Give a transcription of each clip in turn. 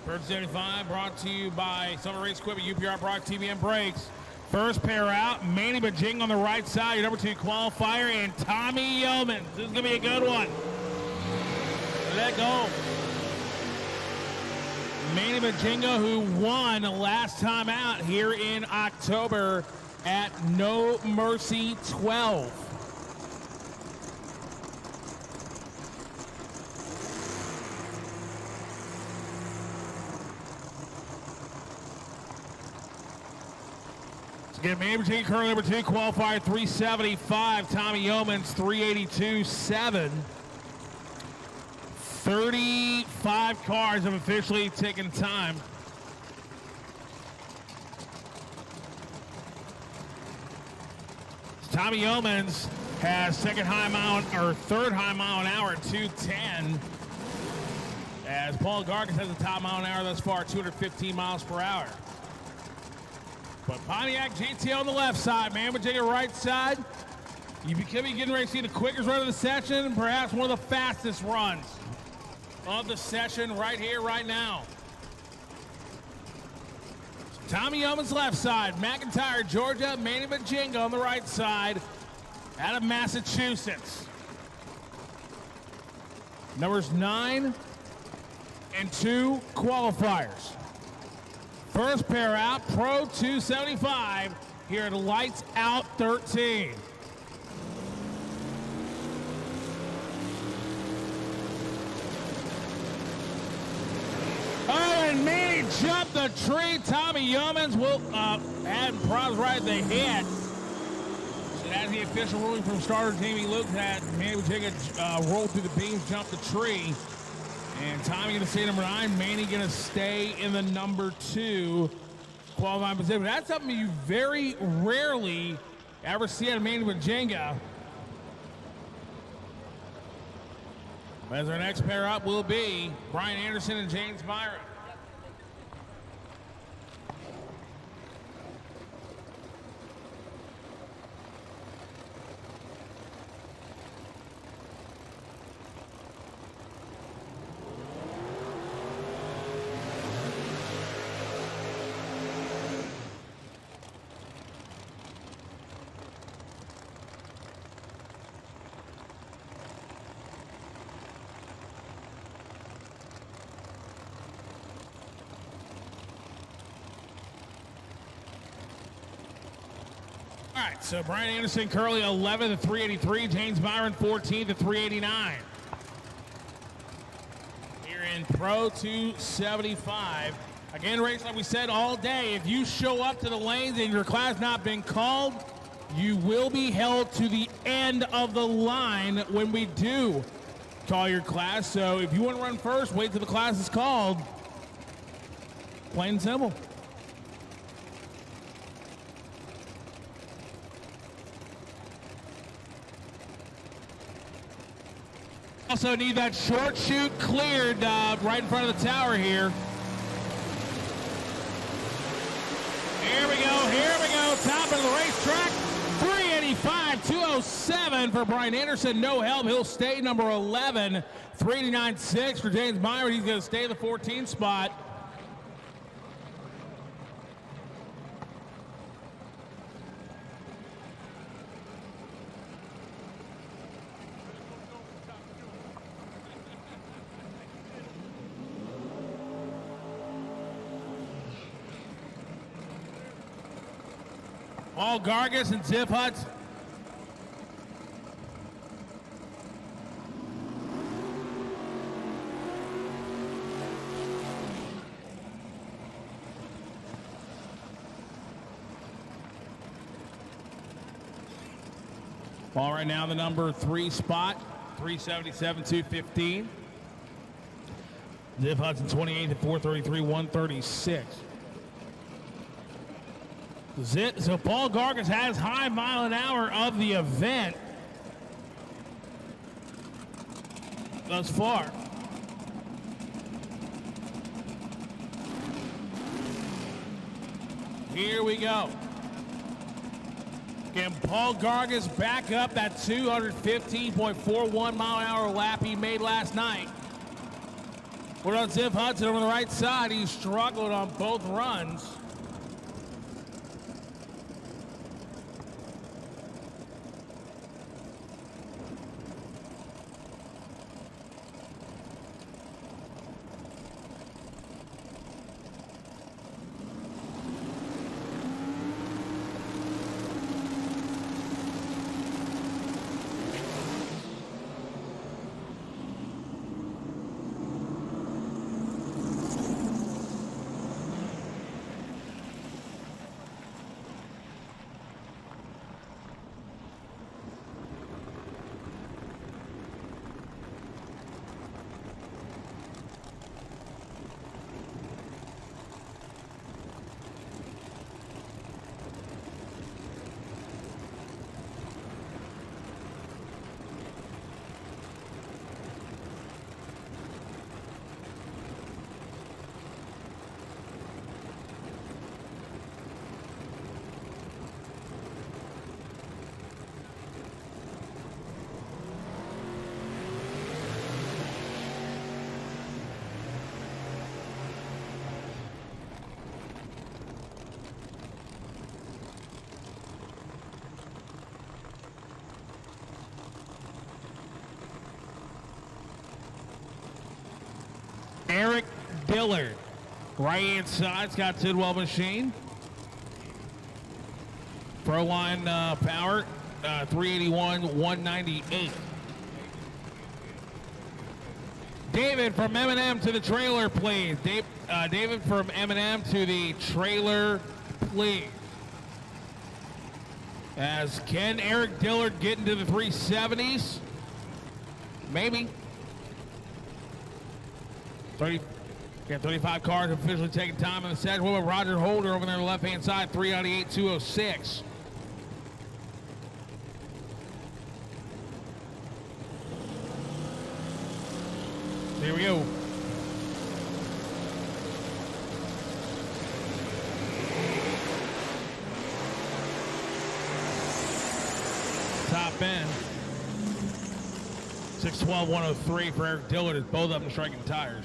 Bird 75 brought to you by Summer Race Equipment, UPR, Brock, TBM Brakes. First pair out, Manny Bajing on the right side, your number 2 qualifier, and Tommy Yeomans. This is going to be a good one. Let go. Manny Bajinga, who won last time out here in October at No Mercy 12. Again, Manny Bajinga, current number 2 qualifier, 375. Tommy Yeomans, 382.7. 35 cars have officially taken time. Tommy Yeomans has third high mile an hour at 210. As Paul Gargas has the top mile an hour thus far, 215 miles per hour. But Pontiac GT on the left side, Manny Bajinga right side. You could be getting ready to see the quickest run of the session, perhaps one of the fastest runs of the session right here, right now. Tommy Yeomans left side, McIntyre, Georgia, Manny Bajinga on the right side out of Massachusetts. Numbers 9 and 2 qualifiers. First pair out, Pro 275 here at Lights Out 13. Oh, and Manny jumped the tree. Tommy Yeomans will add problems right at the head. So that's the official ruling from starter Jamie Luke that Manny Bajinga rolled through the beams, jumped the tree. And Tommy going to stay number 9. Manny going to stay in the number 2 qualifying position. That's something you very rarely ever see out of Manny Bajinga. As our next pair up will be Brian Anderson and James Byron. All right, so Brian Anderson currently 11th at 383, James Byron 14th at 389. Here in Pro 275. Again, race like we said all day, if you show up to the lanes and your class not been called, you will be held to the end of the line when we do call your class. So if you want to run first, wait till the class is called. Plain and simple. Also need that short chute cleared right in front of the tower here. Here we go, top of the racetrack. 385, 207 for Brian Anderson, no help. He'll stay number 11, 389.6 for James Byron. He's going to stay in the 14th spot. Paul Gargas and Ziff Hutz. Ball right now, the number 3 spot, 377, 215. Ziff Hudson 28 at 433, 136. So Paul Gargas has high mile an hour of the event thus far. Here we go. Can Paul Gargas back up that 215.41 mile an hour lap he made last night? What about Ziv Hudson over the right side? He struggled on both runs. Eric Dillard, right-hand side's got Tidwell machine. Pro line power, 381, 198. David from M&M to the trailer, please. David from M&M to the trailer, please. As can Eric Dillard get into the 370s? Maybe. 35 cars officially taking time in the set. What about Roger Holder over there on the left-hand side, 398, 206. Here we go. Top end. 612, 103 for Eric Dillard as both of them striking tires.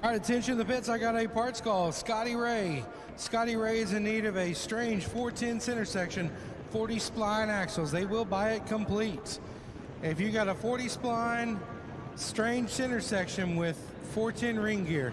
All right, attention to the pits. I got a parts call. Scotty Ray. Scotty Ray is in need of a strange 410 center section, 40 spline axles. They will buy it complete. If you got a 40 spline strange center section with 410 ring gear.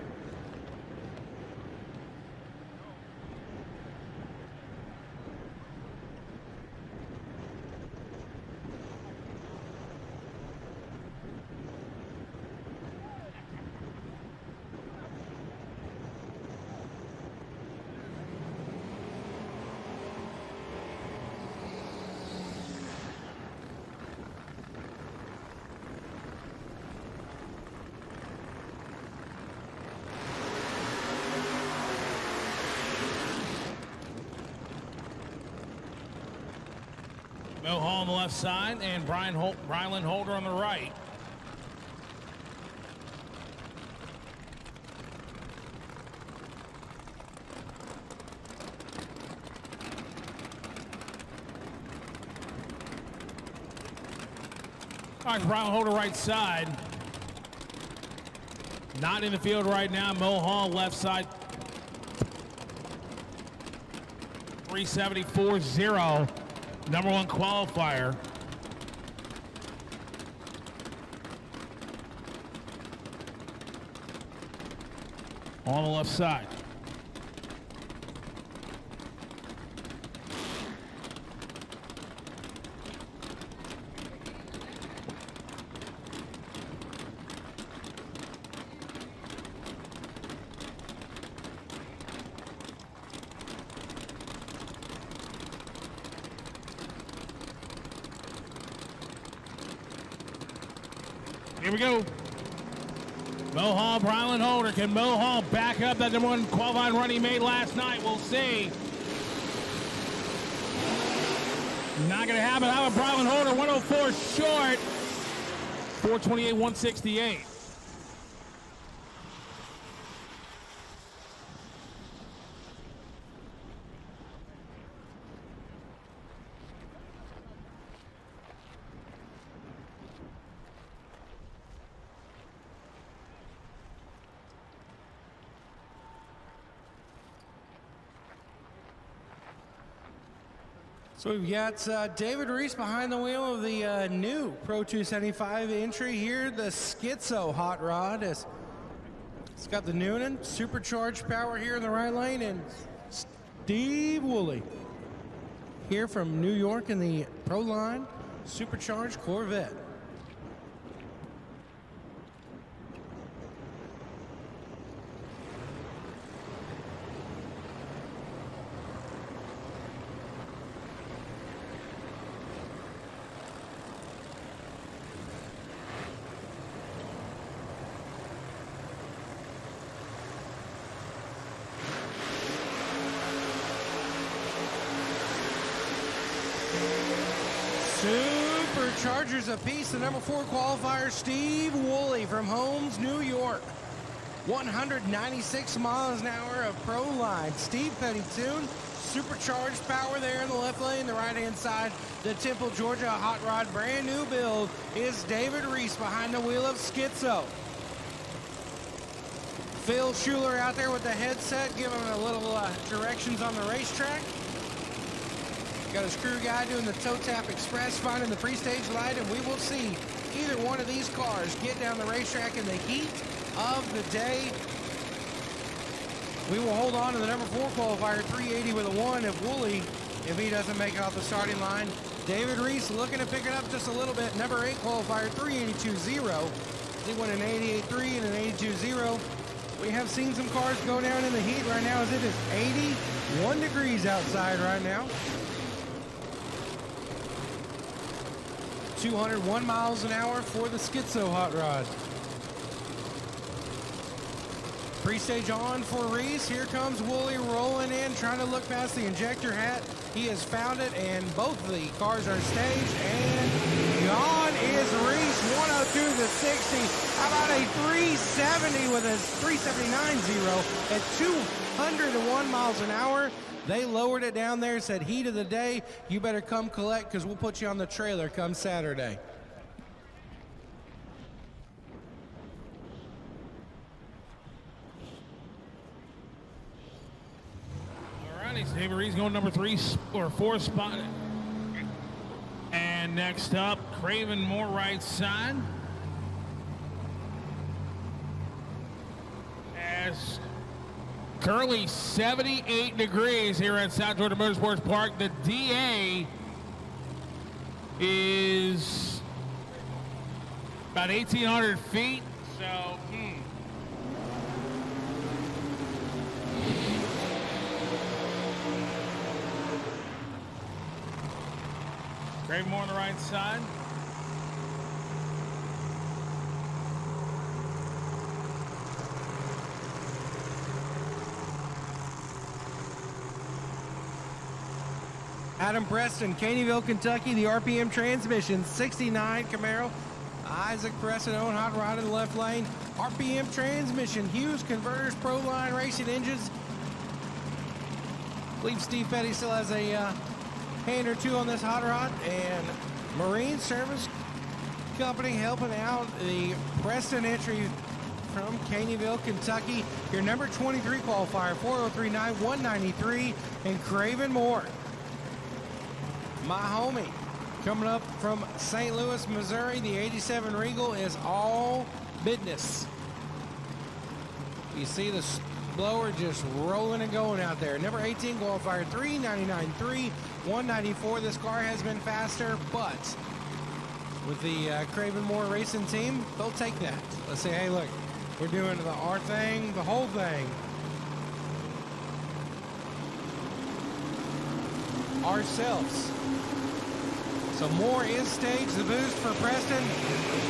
Mo Hall on the left side and Brylan Holder on the right. All right, Brylan Holder right side. Not in the field right now. Mo Hall left side. 374.0. Number one qualifier. On the left side. Here we go. Mo Hall, Brylan Holder. Can Mo Hall back up that number one qualifying run he made last night? We'll see. Not going to happen. How about Brylan Holder? 104 short. 428, 168. So we've got David Reese behind the wheel of the new Pro 275 entry here, the Schizo hot rod. It's got the Noonan supercharged power here in the right lane, and Steve Wooley here from New York in the Pro line supercharged Corvette. Superchargers apiece, the number 4 qualifier, Steve Wooley from Holmes, New York. 196 miles an hour of Pro line. Steve Petty tune, supercharged power there in the left lane, the right-hand side. The Temple, Georgia hot rod, brand new build, is David Reese behind the wheel of Schizo. Phil Schuler out there with the headset, giving him a little directions on the racetrack. Got his crew guy doing the toe tap express, finding the pre-stage light, and we will see either one of these cars get down the racetrack in the heat of the day. We will hold on to the number 4 qualifier, 380 with a 1 if Wooley, if he doesn't make it off the starting line. David Reese looking to pick it up just a little bit. Number 8 qualifier, 382.0. He went an 88.3 and an 82.0. We have seen some cars go down in the heat right now as it is 81 degrees outside right now. 201 miles an hour for the Schizo hot rod. Pre-stage on for Reese. Here comes Wooley rolling in, trying to look past the injector hat. He has found it, and both of the cars are staged, and gone is Reese. 102 to 60. How about a 370 with a 379.0 at 201 miles an hour? They lowered it down there, said heat of the day, you better come collect because we'll put you on the trailer come Saturday. All righty, so David Reese going number 3 or 4 spot. And next up, Craven Moore right side. As currently 78 degrees here at South Georgia Motorsports Park. The DA is about 1,800 feet. So, Craven Moore on the right side. Adam Preston, Caneyville, Kentucky, the RPM transmission, 69 Camaro. Isaac Preston, own hot rod in the left lane. RPM transmission, Hughes Converters, Pro Line Racing Engines. I believe Steve Petty still has a hand or two on this hot rod. And Marine Service Company helping out the Preston entry from Caneyville, Kentucky. Your number 23 qualifier, 4039, 193, and Craven Moore. My homie, coming up from St. Louis, Missouri, the 87 Regal is all business. You see the blower just rolling and going out there. Number 18 qualifier, 399.3, 194. This car has been faster, but with the Craven Moore Racing team, they'll take that. Let's say, hey, look, we're doing our thing, the whole thing. Ourselves. So Moore is staged, the boost for Preston.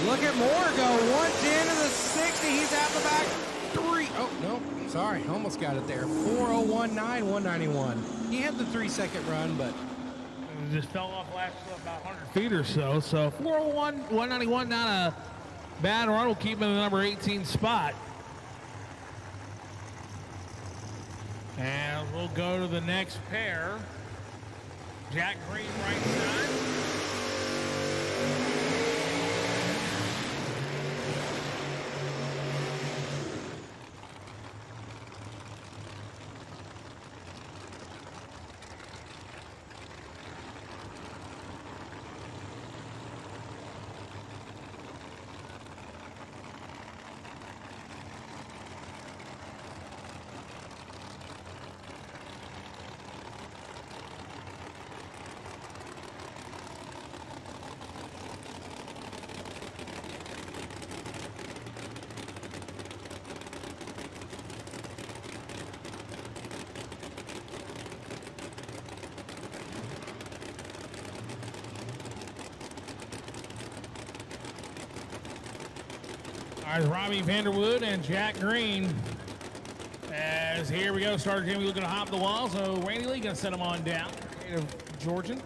Look at Moore go, 110 to the 60. He's out the back. 3. Oh, no, sorry, almost got it there. 401.9, 191. He had the 3-second run, but it just fell off last about 100 feet or so. So 401, 191 down to Bad run will keep him in the number 18 spot. And we'll go to the next pair. Jack Green right side. All right, Robbie Vanderwood and Jack Green. As here we go, starter Jimmy looking to hop the wall, so Randy Lee gonna set him on down. Native Georgian.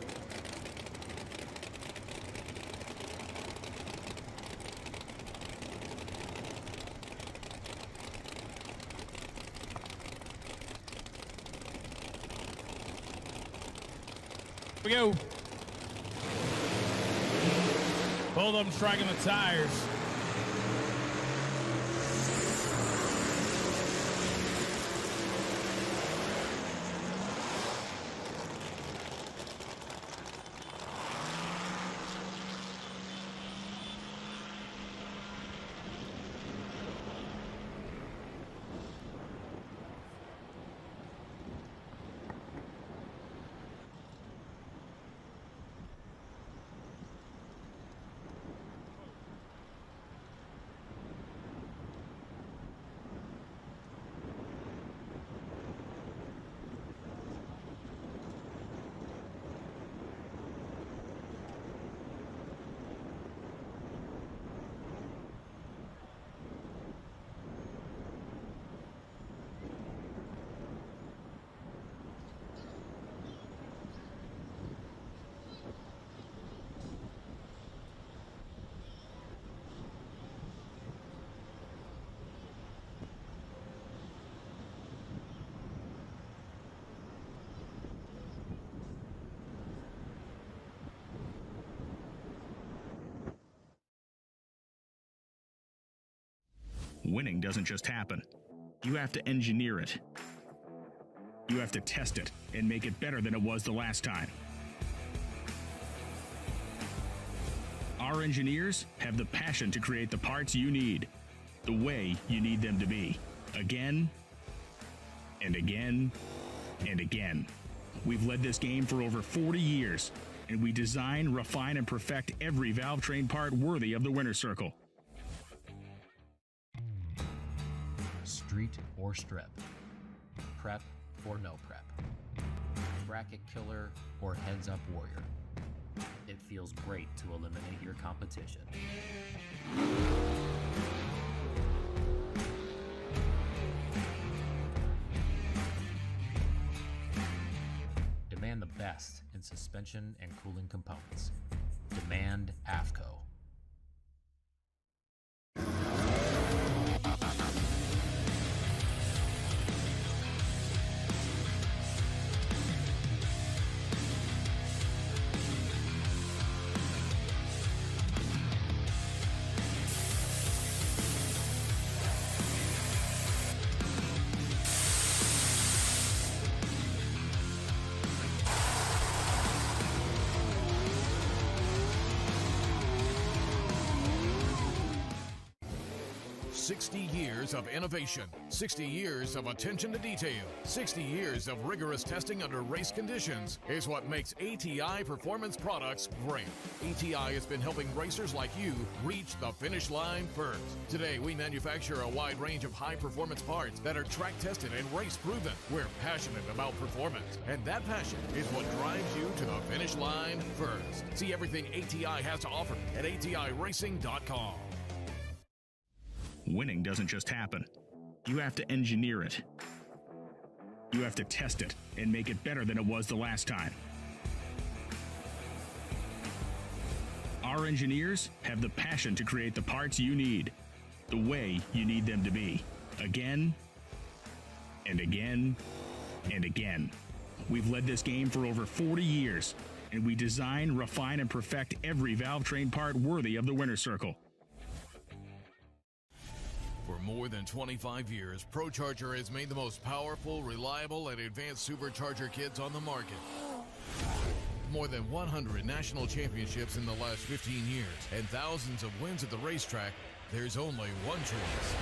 Here we go. Both of them striking the tires. Winning doesn't just happen. You have to engineer it. You have to test it and make it better than it was the last time. Our engineers have the passion to create the parts you need, the way you need them to be, again and again and again. We've led this game for over 40 years, and we design, refine, and perfect every valve train part worthy of the winner's circle. Street or strip, prep or no prep, bracket killer or heads up warrior. It feels great to eliminate your competition. Demand the best in suspension and cooling components. Demand AFCO. Years of innovation, 60 years of attention to detail, 60 years of rigorous testing under race conditions is what makes ATI Performance Products great. ATI has been helping racers like you reach the finish line first. Today, we manufacture a wide range of high-performance parts that are track-tested and race-proven. We're passionate about performance, and that passion is what drives you to the finish line first. See everything ATI has to offer at ATIRacing.com. Winning doesn't just happen. You have to engineer it. You have to test it and make it better than it was the last time. Our Our engineers have the passion to create the parts you need, the way you need them to be, again and again and again. We've led this game for over 40 years, and we design, refine, and perfect every valve train part worthy of the winner's circle. For more than 25 years, ProCharger has made the most powerful, reliable, and advanced supercharger kits on the market. More than 100 national championships in the last 15 years and thousands of wins at the racetrack, there's only one choice.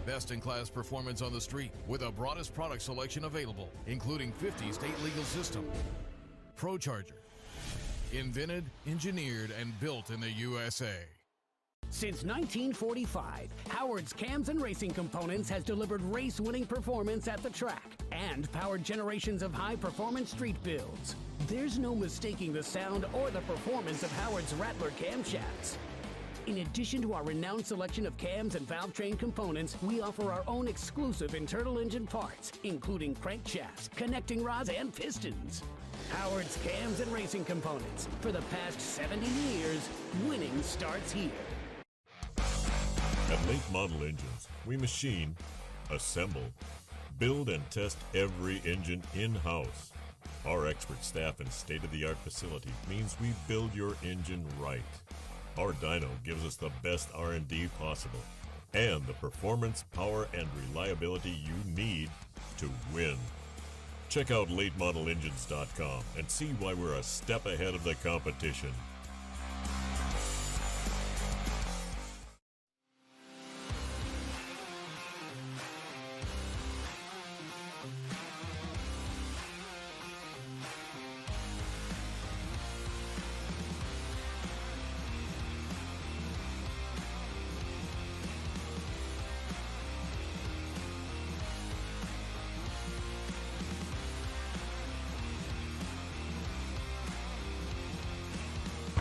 Best-in-class performance on the street with the broadest product selection available, including 50 state legal systems. ProCharger. Invented, engineered, and built in the USA. Since 1945, Howard's Cams and Racing Components has delivered race-winning performance at the track and powered generations of high-performance street builds. There's no mistaking the sound or the performance of Howard's Rattler camshafts. In addition to our renowned selection of cams and valve train components, we offer our own exclusive internal engine parts, including crankshafts, connecting rods, and pistons. Howard's Cams and Racing Components. For the past 70 years, winning starts here. At Late Model Engines, we machine, assemble, build, and test every engine in-house. Our expert staff and state-of-the-art facility means we build your engine right. Our dyno gives us the best R&D possible and the performance, power, and reliability you need to win. Check out latemodelengines.com and see why we're a step ahead of the competition.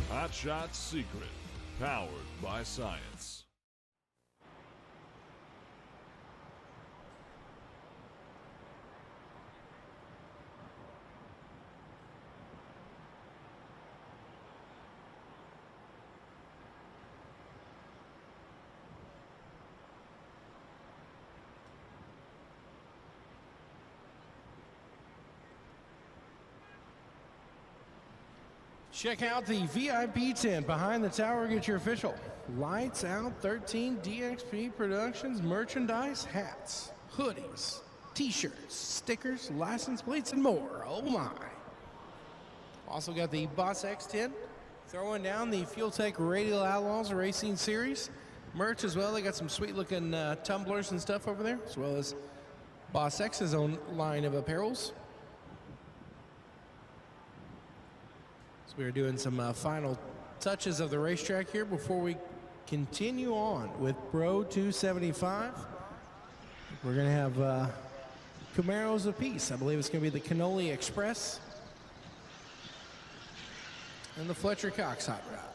Hot Shot Secret, powered by science. Check out the VIP tent behind the tower. Get your official Lights Out 13 DXP Productions merchandise, hats, hoodies, t-shirts, stickers, license plates, and more. Oh my. Also got the Boss X tent, throwing down the FuelTech Radial Outlaws Racing Series merch as well. They got some sweet looking tumblers and stuff over there, as well as Boss X's own line of apparels. So we're doing some final touches of the racetrack here before we continue on with Pro 275. We're going to have Camaros apiece. I believe it's going to be the Cannoli Express and the Fletcher Cox Hot Rod.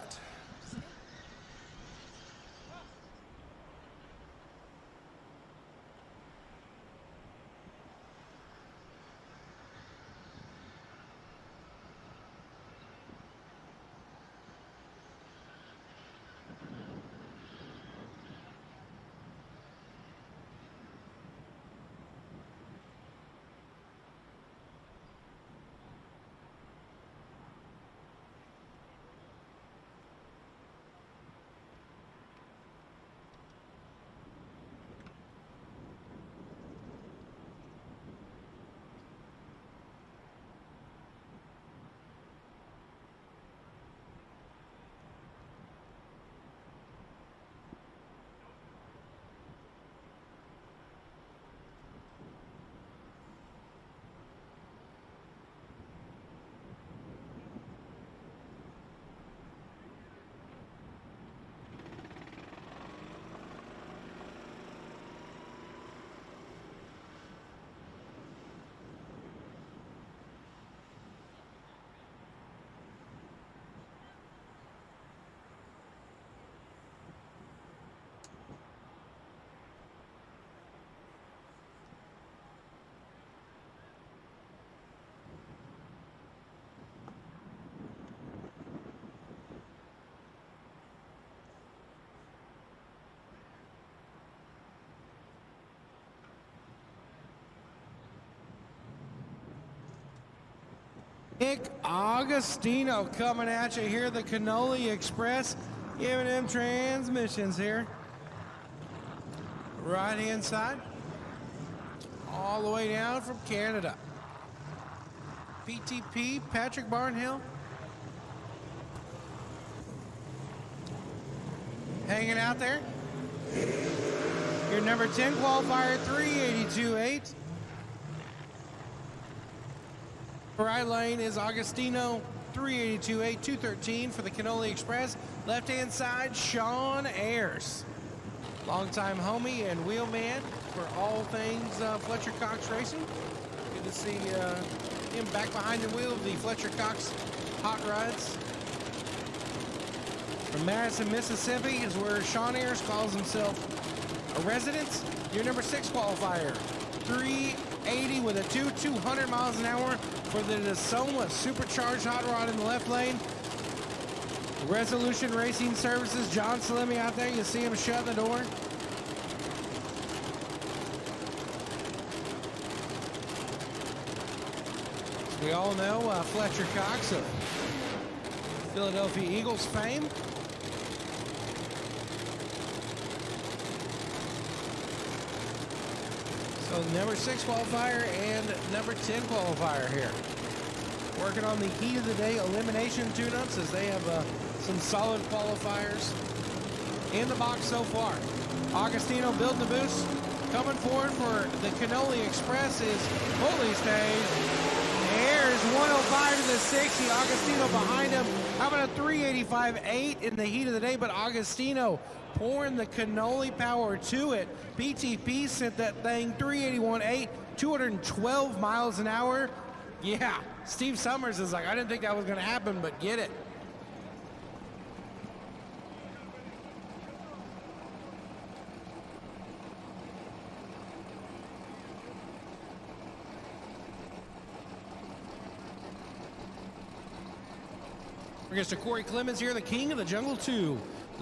Nick Agustino coming at you here, the Cannoli Express, giving them transmissions here. Right hand side, all the way down from Canada. PTP, Patrick Barnhill. Hanging out there. Your number 10 qualifier, 382.8. Right lane is Agustino, 382.8, 213 for the Cannoli Express. Left-hand side, Sean Ayers. Longtime homie and wheelman for all things Fletcher Cox Racing. Good to see him back behind the wheel of the Fletcher Cox Hot Rods. From Madison, Mississippi is where Sean Ayers calls himself a resident. Your number 6 qualifier, 380 with a 200 miles an hour for the DeSoma supercharged hot rod in the left lane. Resolution Racing Services, John Salemi out there. You see him shut the door. As we all know, Fletcher Cox of Philadelphia Eagles fame. So number 6 qualifier and number 10 qualifier here. Working on the heat of the day elimination tune-ups as they have some solid qualifiers in the box so far. Agustino building the boost. Coming forward for the Cannoli Express is Wooley stage. Ayers 105 to the 60. Agustino behind him. How about a 385.8 in the heat of the day? But Agustino pouring the Cannoli power to it. PTP sent that thing 381.8, 212 miles an hour. Yeah, Steve Summers is like, I didn't think that was going to happen, but get it. We're going to Corey Clemens here, the king of the Jungle 2.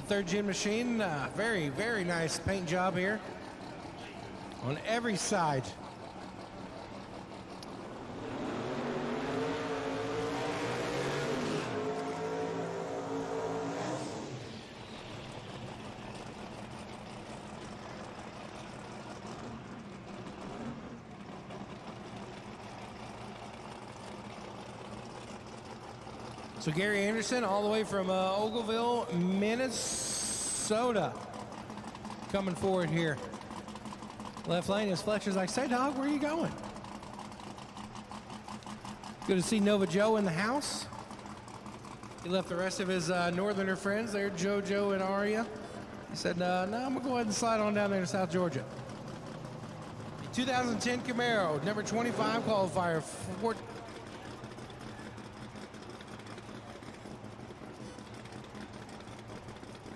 The 3rd gen machine. Very, very nice paint job here on every side. So Gary Anderson, all the way from Ogleville, Minnesota, coming forward here. Left lane is Fletcher's like, say, dog, where are you going? Good to see Nova Joe in the house. He left the rest of his northerner friends there, JoJo and Aria. He said, no, I'm going to go ahead and slide on down there to South Georgia. The 2010 Camaro, number 25 qualifier,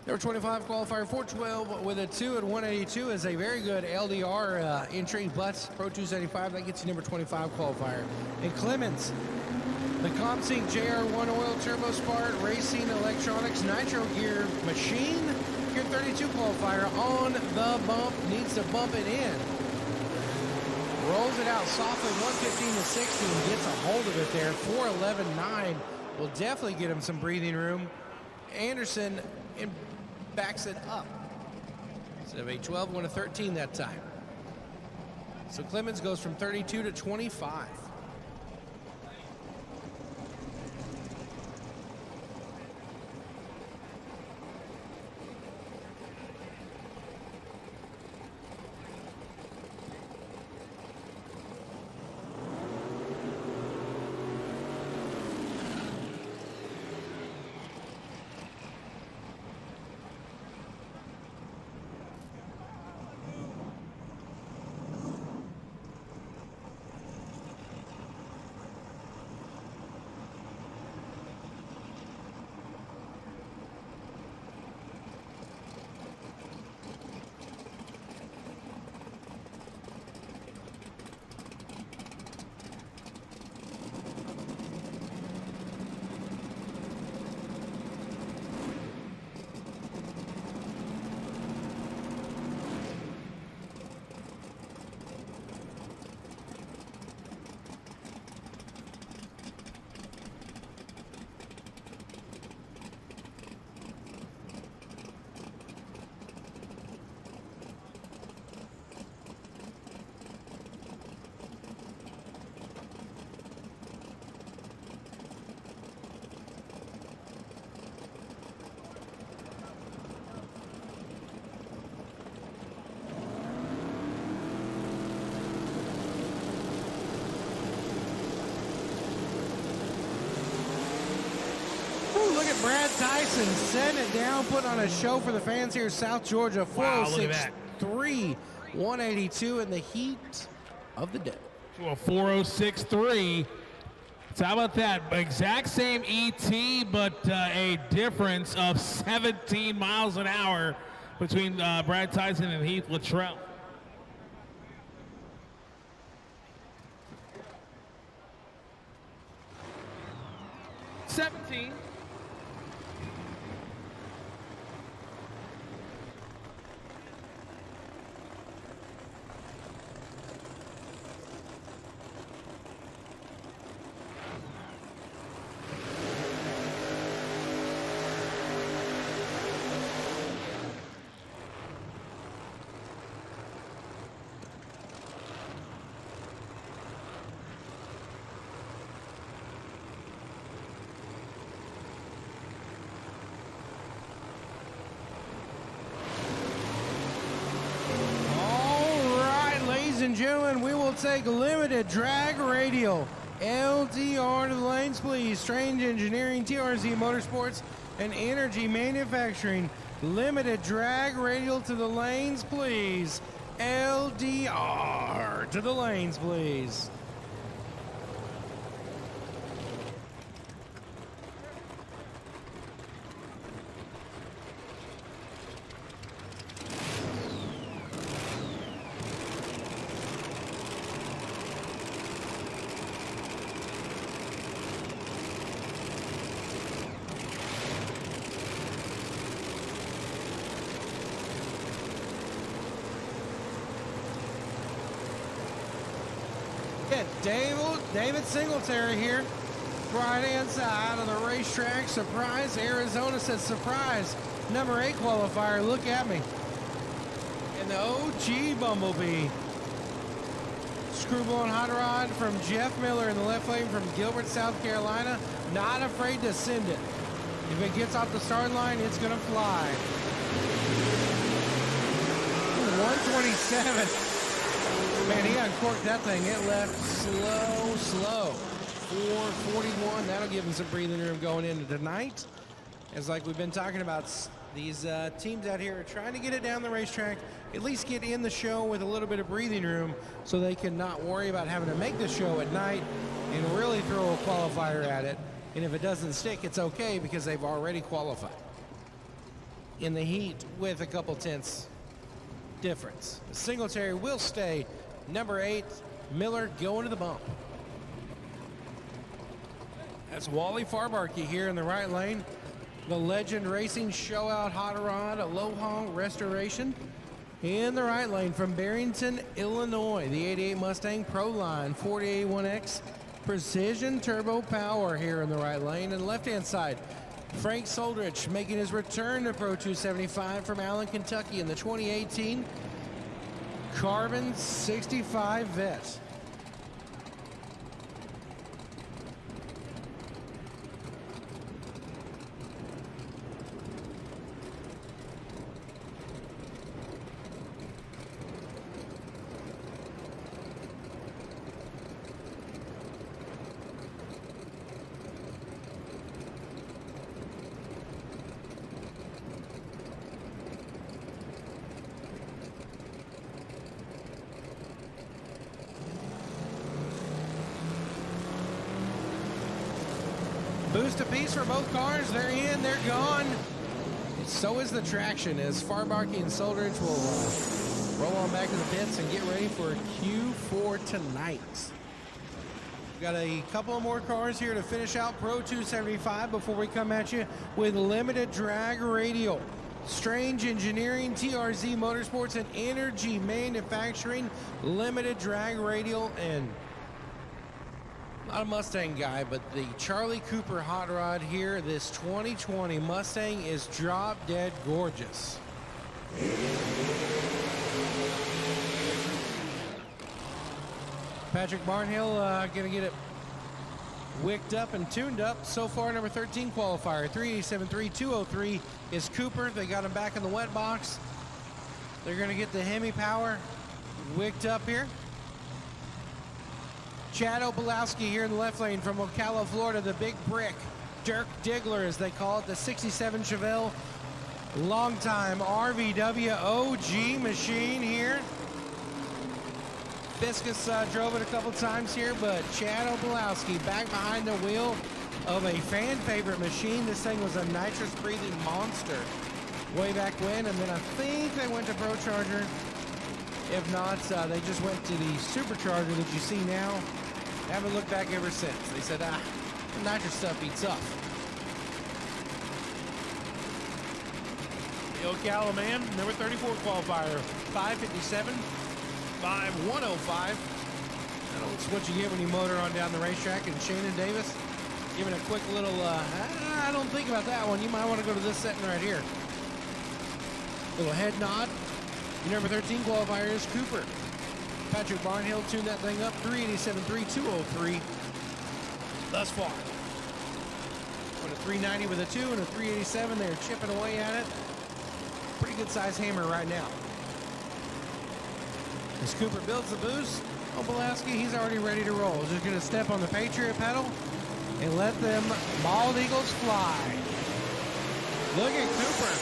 Number 25 qualifier, 412 with a 2 at 182 is a very good LDR entry, but Pro 275, that gets you number 25 qualifier. And Clemens, the ComSync JR1 Oil Turbo Spart Racing Electronics Nitro Gear Machine, Gear 32 qualifier on the bump, needs to bump it in. Rolls it out softly, 115 to 60, and gets a hold of it there. 411.9 will definitely get him some breathing room. Anderson backs it up. Instead of a 12, went a 13 that time. So Clemens goes from 32 to 25. Brad Tyson setting it down, putting on a show for the fans here in South Georgia. Wow, look at that. 406.3, 182 in the heat of the day. To a 406.3. So how about that? Exact same ET, but a difference of 17 miles an hour between Brad Tyson and Heath Luttrell. $17. Ladies and gentlemen, we will take limited drag radial. LDR to the lanes, please. Strange Engineering, TRZ Motorsports, and Energy Manufacturing. Limited drag radial to the lanes, please. LDR to the lanes, please. David Singletary here, right-hand side of the racetrack. Surprise, Arizona says surprise. Number 8 qualifier, look at me. And the OG Bumblebee. Screwball and hot rod from Jeff Miller in the left lane from Gilbert, South Carolina. Not afraid to send it. If it gets off the starting line, it's going to fly. 127. Man, he uncorked that thing. It left slow. 441. That'll give him some breathing room going into tonight. As like we've been talking about, these teams out here are trying to get it down the racetrack, at least get in the show with a little bit of breathing room so they can not worry about having to make the show at night and really throw a qualifier at it. And if it doesn't stick, it's okay because they've already qualified in the heat with a couple tenths difference. Singletary will stay. Number 8, Miller going to the bump. That's Wally Farbarkey here in the right lane. The Legend Racing Show Out Hot Rod Aloha Restoration in the right lane from Barrington, Illinois. The 88 Mustang Pro Line 481X Precision Turbo Power here in the right lane. And left-hand side, Frank Soldrich making his return to Pro 275 from Allen, Kentucky in the 2018 Carbon 65 Vet. Boost apiece for both cars. They're in, they're gone. So is the traction as Farbarkey and Soldrich will roll on back to the pits and get ready for Q4 tonight. We've got a couple of more cars here to finish out Pro 275 before we come at you with limited drag radial. Strange Engineering, TRZ Motorsports, and Energy Manufacturing. Limited drag radial, and not a Mustang guy, but the Charlie Cooper hot rod here. This 2020 Mustang is drop dead gorgeous. Patrick Barnhill gonna get it wicked up and tuned up. So far, number 13 qualifier, 387.3203 is Cooper. They got him back in the wet box. They're gonna get the Hemi Power wicked up here. Chad Opalowski here in the left lane from Ocala, Florida, the Big Brick. Dirk Diggler, as they call it, the 67 Chevelle. Longtime RVW OG machine here. Fiskus drove it a couple times here, but Chad Obolowski back behind the wheel of a fan favorite machine. This thing was a nitrous breathing monster way back when, and then I think they went to ProCharger. If not, they just went to the Supercharger that you see now. Haven't looked back ever since. They said, the nitrous stuff beats up. The Ocala man, number 34 qualifier, 557, 5105. That's what you get when you motor on down the racetrack. And Shannon Davis giving a quick little, I don't think about that one. You might want to go to this setting right here. Little head nod. Your number 13 qualifier is Cooper. Patrick Barnhill tuned that thing up, 387.3, 203 thus far. With a 390 with a 2 and a 387, they're chipping away at it. Pretty good size hammer right now. As Cooper builds the boost, Obolowski, he's already ready to roll. Just going to step on the Patriot pedal and let them bald eagles fly. Look at Cooper.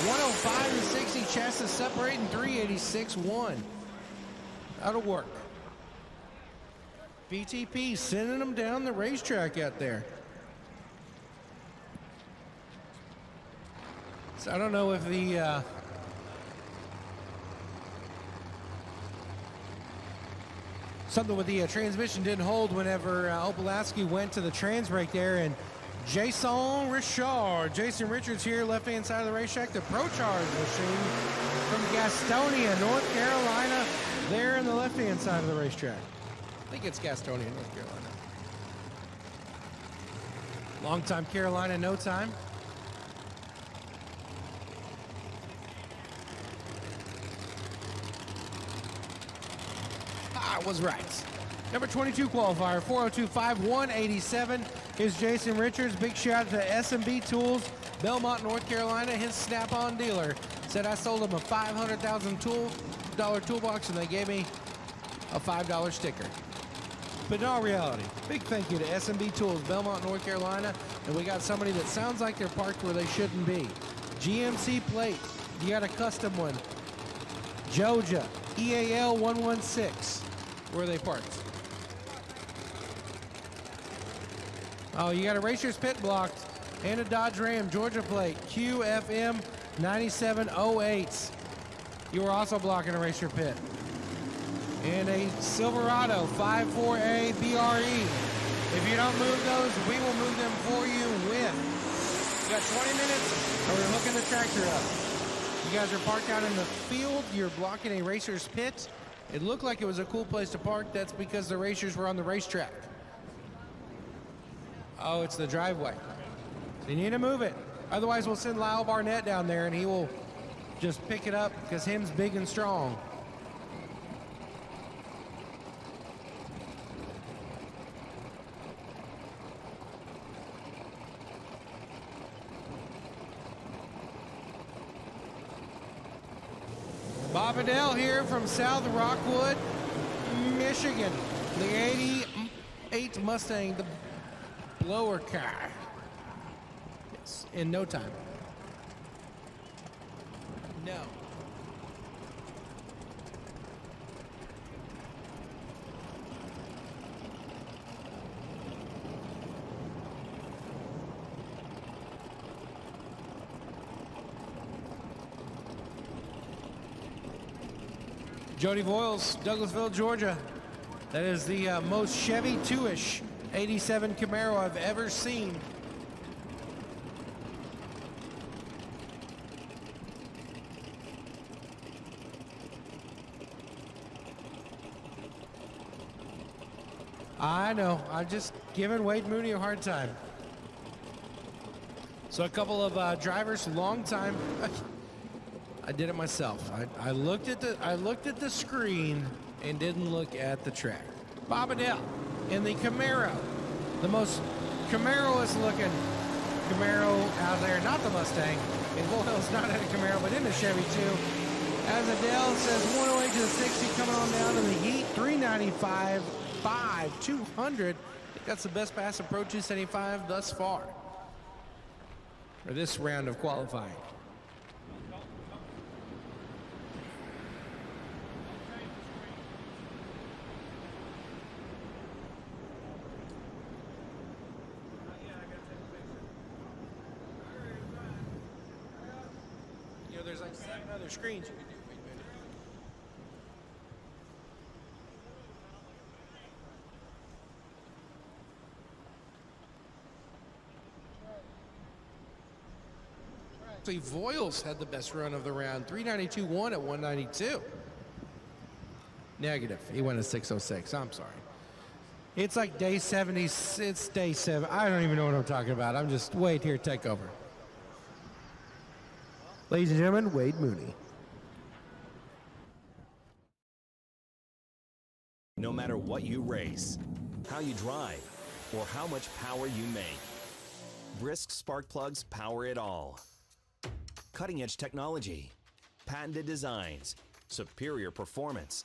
105 and 60 chassis separating, 386.1. That'll work. BTP sending them down the racetrack out there. So I don't know if the something with the transmission didn't hold whenever Obolowski went to the trans brake there, and Jason Richards here, left-hand side of the racetrack, the ProCharge machine from Gastonia, North Carolina, there in the left-hand side of the racetrack. I think it's Gastonia, North Carolina. Long-time Carolina, no time. I was right. Number 22 qualifier, 402.5, 187 is Jason Richards. Big shout out to SMB Tools, Belmont, North Carolina. His snap-on dealer said I sold him a $500,000 toolbox, and they gave me a $5 sticker. But in all reality, big thank you to SMB Tools, Belmont, North Carolina. And we got somebody that sounds like they're parked where they shouldn't be. GMC plate, you got a custom one. Georgia, EAL 116. Where are they parked? Oh, you got a Racer's Pit blocked and a Dodge Ram Georgia plate, QFM 9708. You were also blocking a Racer Pit. And a Silverado 54A BRE. If you don't move those, we will move them for you with. You got 20 minutes, or we're hooking the tractor up. You guys are parked out in the field. You're blocking a Racer's Pit. It looked like it was a cool place to park. That's because the racers were on the racetrack. Oh, it's the driveway. So you need to move it. Otherwise, we'll send Lyle Barnett down there, and he will just pick it up because him's big and strong. Bob Adele here from South Rockwood, Michigan. The 88 Mustang, the blower car. Yes, in no time. No. Jody Voiles, Douglasville, Georgia. That is the most Chevy 2-ish 87 Camaro I've ever seen. I know, I'm just giving Wade Mooney a hard time. So a couple of drivers, long time. I did it myself. I looked at the screen and didn't look at the track. Bob Adele in the Camaro, the most Camaro-ist looking Camaro out there, not the Mustang. And Voiles not in a Camaro, but in a Chevy too. As Adele says, 108 to the 60 coming on down to the heat, 395, 200. I think that's the best pass of Pro 275 thus far. or this round of qualifying. You know, there's like 7 other screens you can do. Wait a minute. Actually, Voiles had the best run of the round. 392.1 at 192. Negative. He went at 606. I'm sorry. It's like day 70. It's day 7. I don't even know what I'm talking about. I'm just, wait here, take over. Ladies and gentlemen, Wade Mooney. No matter what you race, how you drive, or how much power you make, Brisk spark plugs power it all. Cutting-edge technology, patented designs, superior performance,